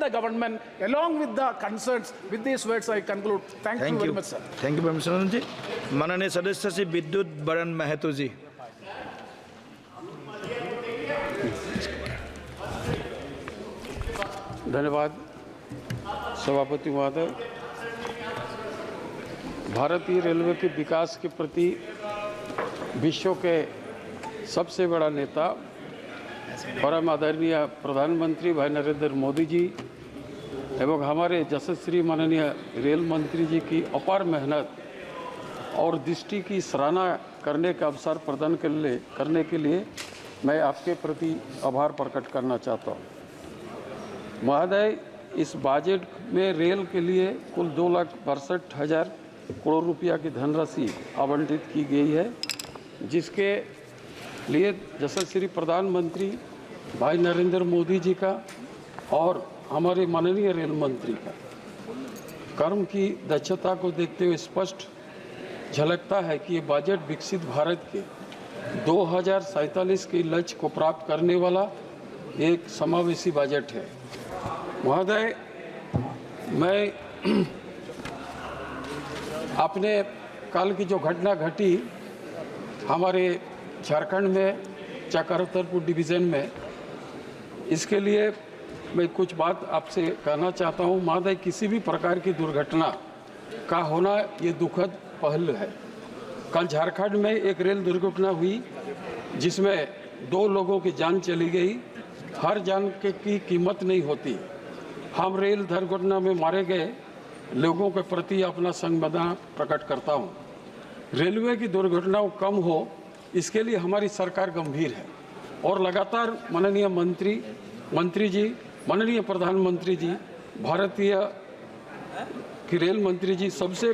the government along with the concerns. With these words, I conclude. Thank you very much, sir. Thank you परमेश्वर जी। माननीय सदस्य श्री विद्युत बरन महतो जी। धन्यवाद सभापति महोदय। भारतीय रेलवे के विकास के प्रति विश्व के सबसे बड़ा नेता परम आदरणीय प्रधानमंत्री भाई नरेंद्र मोदी जी एवं हमारे यशस्वी माननीय रेल मंत्री जी की अपार मेहनत और दृष्टि की सराहना करने का अवसर प्रदान करने के लिए मैं आपके प्रति आभार प्रकट करना चाहता हूँ। महोदय, इस बजट में रेल के लिए कुल 2,62,000 करोड़ रुपया की धनराशि आवंटित की गई है, जिसके लिए यशस्वी प्रधानमंत्री भाई नरेंद्र मोदी जी का और हमारे माननीय रेल मंत्री का कर्म की दक्षता को देखते हुए स्पष्ट झलकता है कि ये बजट विकसित भारत के 2047 के लक्ष्य को प्राप्त करने वाला एक समावेशी बजट है। महोदय, मैं अपने कल की जो घटना घटी हमारे झारखंड में चक्रधरपुर डिवीज़न में, इसके लिए मैं कुछ बात आपसे कहना चाहता हूँ। महोदय, किसी भी प्रकार की दुर्घटना का होना ये दुखद पहलू है। कल झारखंड में एक रेल दुर्घटना हुई जिसमें 2 लोगों की जान चली गई। हर जान की कीमत नहीं होती। हम रेल दुर्घटना में मारे गए लोगों के प्रति अपना संवेदना प्रकट करता हूँ। रेलवे की दुर्घटनाओं कम हो, इसके लिए हमारी सरकार गंभीर है और लगातार माननीय मंत्री जी, माननीय प्रधानमंत्री जी, भारतीय की रेल मंत्री जी जब से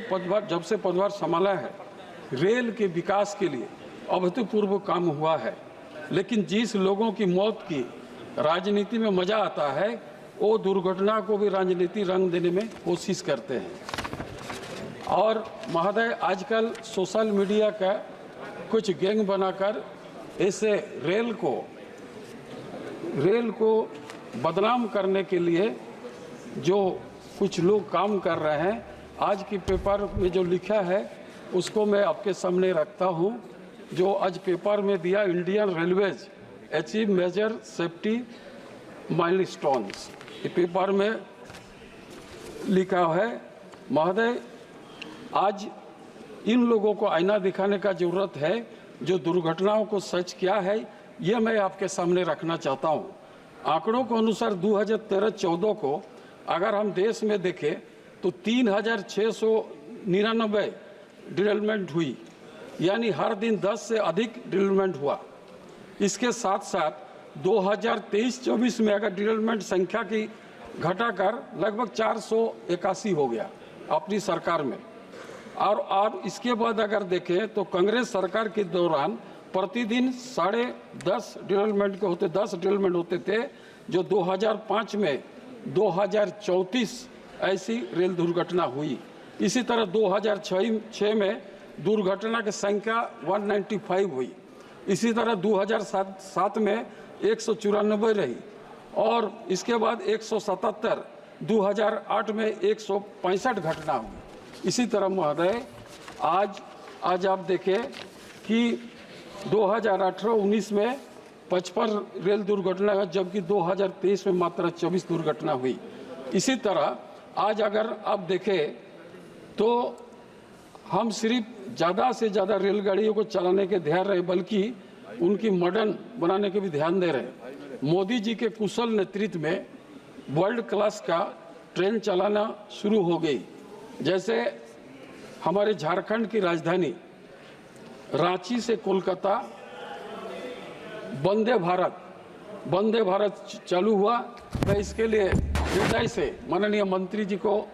पदभार संभाला है, रेल के विकास के लिए अभूतपूर्व काम हुआ है। लेकिन जिस लोगों की मौत की राजनीति में मजा आता है, वो दुर्घटना को भी राजनीति रंग देने में कोशिश करते हैं। और महोदय, आजकल सोशल मीडिया का कुछ गैंग बनाकर ऐसे रेल को बदनाम करने के लिए जो कुछ लोग काम कर रहे हैं, आज की पेपर में जो लिखा है उसको मैं आपके सामने रखता हूं। जो आज पेपर में दिया, Indian railways achieve major safety milestones, ये पेपर में लिखा है। महोदय, आज इन लोगों को आईना दिखाने का जरूरत है जो दुर्घटनाओं को सच क्या है, ये मैं आपके सामने रखना चाहता हूँ। आंकड़ों के अनुसार 2013-14 को अगर हम देश में देखें तो 3,699 डिरेलमेंट हुई, यानी हर दिन 10 से अधिक डिरेलमेंट हुआ। इसके साथ साथ 2023-24 में अगर डिरेलमेंट संख्या की घटाकर लगभग 481 हो गया अपनी सरकार में। और अब इसके बाद अगर देखें तो कांग्रेस सरकार के दौरान प्रतिदिन 10.5 डिरेलमेंट के 10 डिरेलमेंट होते थे, जो 2005 में 2034 ऐसी रेल दुर्घटना हुई। इसी तरह 2006 में दुर्घटना की संख्या 195 हुई। इसी तरह 2007 में 194 रही और इसके बाद 177, 2008 में 165 घटना हुई। इसी तरह महोदय, आज आप देखें कि 2018-19 में 55 रेल दुर्घटना है, जबकि 2023 में मात्र 24 दुर्घटना हुई। इसी तरह आज अगर आप देखें तो हम सिर्फ ज़्यादा से ज़्यादा रेलगाड़ियों को चलाने के ध्यान रहे, बल्कि उनकी मॉडर्न बनाने के भी ध्यान दे रहे। मोदी जी के कुशल नेतृत्व में वर्ल्ड क्लास का ट्रेन चलाना शुरू हो गई। जैसे हमारे झारखंड की राजधानी रांची से कोलकाता वंदे भारत चालू हुआ। मैं इसके लिए हृदय से माननीय मंत्री जी को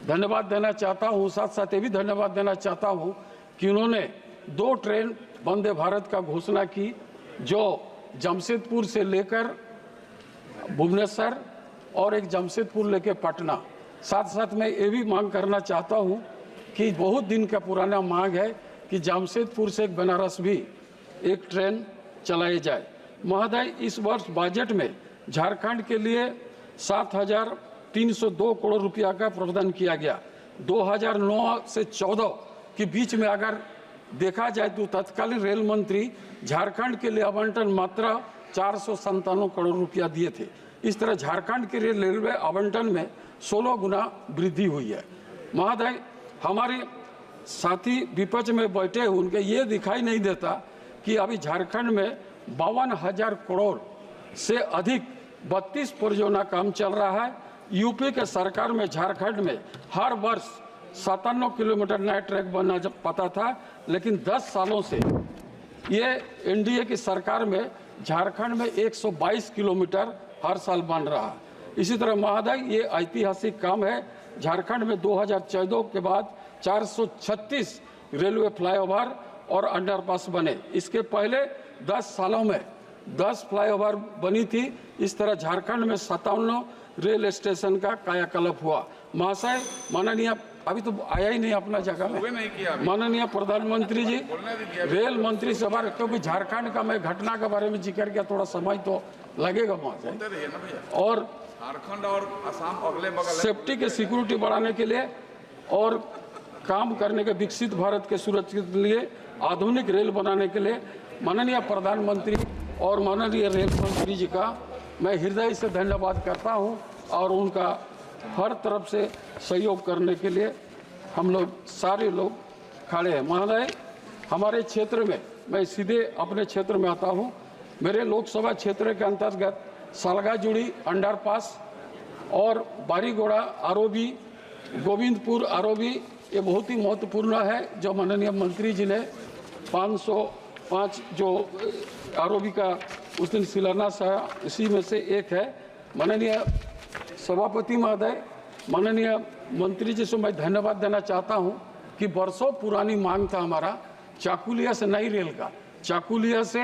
धन्यवाद देना चाहता हूँ। साथ साथ ये भी धन्यवाद देना चाहता हूँ कि उन्होंने 2 ट्रेन वंदे भारत का घोषणा की, जो जमशेदपुर से लेकर भुवनेश्वर और एक जमशेदपुर लेकर पटना। साथ साथ मैं ये भी मांग करना चाहता हूँ कि बहुत दिन का पुराना मांग है कि जमशेदपुर से बनारस भी एक ट्रेन चलाई जाए। महोदय, इस वर्ष बजट में झारखंड के लिए 7,000 302 करोड़ रुपया का प्रावधान किया गया। 2009 से 14 के बीच में अगर देखा जाए तो तत्कालीन रेल मंत्री झारखंड के लिए आवंटन मात्र 497 करोड़ रुपया दिए थे। इस तरह झारखंड के लिए रेलवे आवंटन में 16 गुना वृद्धि हुई है। महोदय, हमारे साथी विपक्ष में बैठे हुए उनके ये दिखाई नहीं देता कि अभी झारखंड में 52,000 करोड़ से अधिक 32 परियोजना काम चल रहा है। यूपी के सरकार में झारखंड में हर वर्ष 57 किलोमीटर नया ट्रैक बनना पता था, लेकिन 10 सालों से ये एनडीए की सरकार में झारखंड में 122 किलोमीटर हर साल बन रहा है। इसी तरह महोदय, ये ऐतिहासिक काम है। झारखंड में 2014 के बाद 436 रेलवे फ्लाईओवर और अंडरपास बने। इसके पहले 10 सालों में 10 फ्लाईओवर बनी थी। इस तरह झारखंड में 57 रेल स्टेशन का कायाकल्प हुआ। महाशय, माननीय, अभी तो आया ही नहीं अपना जगह में, माननीय प्रधानमंत्री जी, रेल मंत्री सभा, क्योंकि झारखंड का मैं घटना के बारे में जिक्र किया, थोड़ा समय तो लगेगा महाशय। और झारखंड और असम अगले बगल सेफ्टी के सिक्योरिटी बढ़ाने के लिए और काम करने के विकसित भारत के सुरक्षित के लिए आधुनिक रेल बनाने के लिए माननीय प्रधानमंत्री और माननीय रेल मंत्री जी का मैं हृदय से धन्यवाद करता हूं, और उनका हर तरफ से सहयोग करने के लिए हम लोग सारे लोग खड़े हैं। महोदय, हमारे क्षेत्र में, मैं सीधे अपने क्षेत्र में आता हूं। मेरे लोकसभा क्षेत्र के अंतर्गत सालगाजुड़ी अंडरपास और बारीगोड़ा आरओबी, गोविंदपुर आरओबी, ये बहुत ही महत्वपूर्ण है, जो माननीय मंत्री जी ने 505 जो आरओबी का उस दिन शिलान्यास है, इसी में से एक है। माननीय सभापति महोदय, माननीय मंत्री जी से मैं धन्यवाद देना चाहता हूं कि वर्षों पुरानी मांग था हमारा चाकुलिया से नई रेल का, चाकुलिया से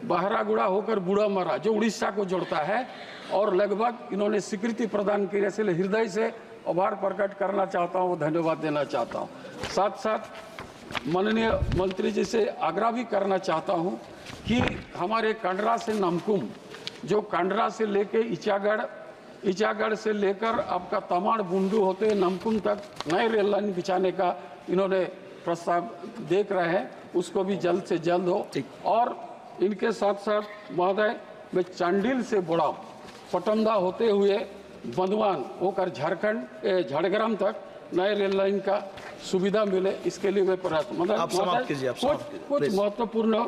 बहरागुड़ा होकर बूढ़ामरा जो उड़ीसा को जोड़ता है, और लगभग इन्होंने स्वीकृति प्रदान की। इसलिए हृदय से आभार प्रकट करना चाहता हूँ, धन्यवाद देना चाहता हूँ। साथ साथ माननीय मंत्री जी से आग्रह भी करना चाहता हूँ कि हमारे कांडरा से नमकुम, जो कांडरा से लेके इचागढ़ से लेकर आपका तमाड़ बुंडू होते हुए नमकुम तक नए रेल लाइन बिछाने का इन्होंने प्रस्ताव देख रहे हैं, उसको भी जल्द से जल्द हो। और इनके साथ साथ महोदय, मैं चांडिल से बोड़ा पटमदा होते हुए बंदवान होकर झारखंड झाड़ग्राम तक नए रेल लाइन का सुविधा मिले, इसके लिए मैं प्रयास कुछ महत्वपूर्ण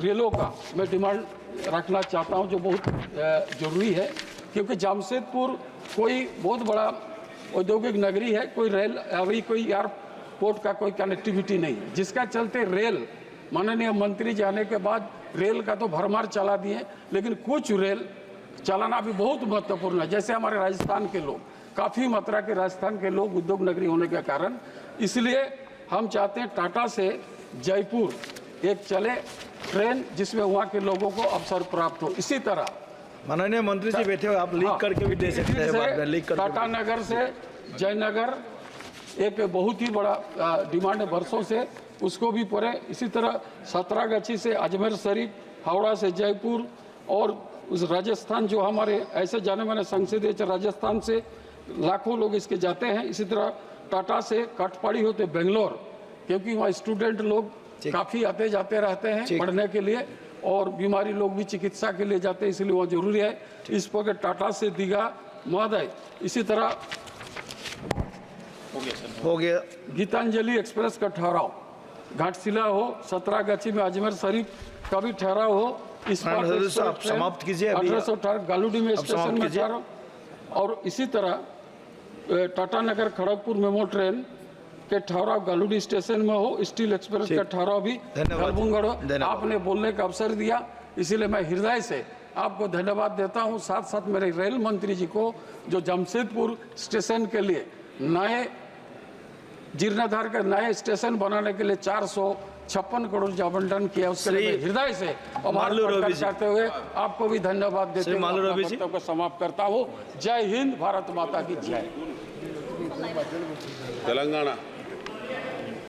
रेलों का मैं डिमांड रखना चाहता हूं, जो बहुत जरूरी है, क्योंकि जमशेदपुर कोई बहुत बड़ा औद्योगिक नगरी है, कोई रेल अभी कोई एयरपोर्ट का कोई कनेक्टिविटी नहीं, जिसका चलते रेल माननीय मंत्री जी आने के बाद रेल का तो भरमार चला दिए, लेकिन कुछ रेल चलाना भी बहुत महत्वपूर्ण है। जैसे हमारे राजस्थान के लोग, काफ़ी मात्रा के राजस्थान के लोग उद्योग नगरी होने के कारण, इसलिए हम चाहते हैं टाटा से जयपुर एक चले ट्रेन, जिसमें वहाँ के लोगों को अवसर प्राप्त हो। इसी तरह माननीय मंत्री जी बैठे हुए, आप लीक करके भी दे सकते हैं बाद में, लीक करके। टाटा नगर से जयनगर एक बहुत ही बड़ा डिमांड है वर्षों से, उसको भी पूरे। इसी तरह सतरागाछी से अजमेर शरीफ, हावड़ा से जयपुर, और उस राजस्थान जो हमारे ऐसे जाने माने संसदीय राजस्थान से लाखों लोग इसके जाते हैं। इसी तरह टाटा से कटपाड़ी होते बेंगलोर, क्योंकि वहाँ स्टूडेंट लोग काफ़ी आते जाते रहते हैं पढ़ने के लिए, और बीमारी लोग भी चिकित्सा के लिए जाते हैं, इसलिए वहाँ जरूरी है। इस पर टाटा से दीघा महोदय। इसी तरह हो गया गीतांजलि एक्सप्रेस का ठहराव घाटशिला हो, सतरागाछी में अजमेर शरीफ का भी ठहराव हो। इस आप समाप्त कीजिए, 1818 गालूडी में स्टेशन में ठहराव, और इसी तरह टाटा नगर खड़गपुर मेमो ट्रेन के ठहराव गालूडी स्टेशन में हो। स्टील एक्सप्रेस का ठहराव भी गलबुंगड़ हो। आपने बोलने का अवसर दिया, इसीलिए मैं हृदय से आपको धन्यवाद देता हूं। साथ साथ मेरे रेल मंत्री जी को, जो जमशेदपुर स्टेशन के लिए नए जीर्णोद्धार के नए स्टेशन बनाने के लिए 456 करोड़ आवंटन किया, उसके लिए हृदय से आभार प्रकट करते हुए आपको भी धन्यवाद देते हुए वक्तव्य को समाप्त करता हूँ। जय हिंद, भारत माता की जय। तेलंगाना।